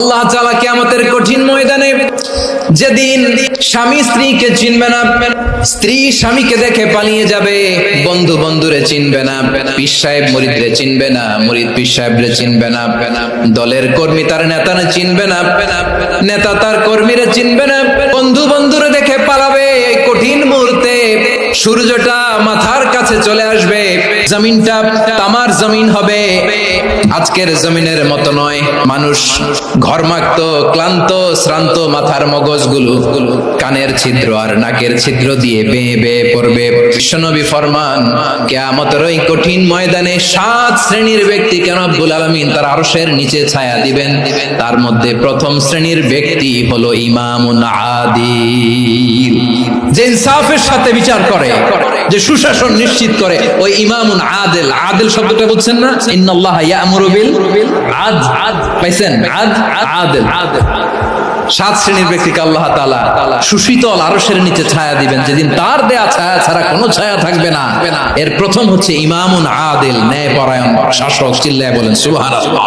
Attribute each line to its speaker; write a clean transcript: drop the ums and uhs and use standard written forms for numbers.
Speaker 1: আল্লাহ তাআলা কিয়ামতের কঠিন ময়দানে যেদিন স্বামী স্ত্রীকে চিনবে না, স্ত্রী স্বামীকে দেখে পালিয়ে যাবে, বন্ধু বন্ধুরে চিনবে না, পীর সাহেব মুরিদরে চিনবে না, মুরিদ পীর সাহেবরে চিনবে না, দলের কর্মী তার নেতারে চিনবে না, নেতা তার কর্মীরে চিনবে না, বন্ধু বন্ধুরে দেখে পালাবে। এই কঠিন মুহূর্তে সূর্যটা মাথার কাছে চলে আসবে, জমিনটা তামার জমিন হবে, আজকের জমিনের মতো নয়। মানুষ ঘর্মাক্ত, ক্লান্ত, শ্রান্ত মাথার মগজগুলো কানের ছিদ্র আর নাকের ছিদ্র দিয়ে বেয়ে বেয়ে পড়বে। বিশ্বনবী ফরমান, কিয়ামতের ওই কঠিন ময়দানে 7 শ্রেণীর ব্যক্তিকে রব্বুল আলামিন তার আরশের নিচে ছায়া দিবেন। তার মধ্যে প্রথম শ্রেণীর ব্যক্তি হলো ইমামুন আদিল, যে ইনসাফের সাথে বিচার করে, যে সুশাসন নিশ্চিত করে, ওই ইমামুন আদিল। আদিল শব্দটা বুঝছেন না? ইন্নাল্লাহা ইয়া'মুরু বিল আদল, পাইছেন? আদিল। 7 শ্রেণীর ব্যক্তিকে আল্লাহ তাআলা সুশীতল আরশের নিচে ছায়া দিবেন, যেদিন তার দেয়া ছায়া ছাড়া কোনো ছায়া থাকবে না। এর প্রথম হচ্ছে ইমামুন আদিল, ন্যায়পরায়ণ শাসক। চিল্লায় বলেন সুবহানাল্লাহ।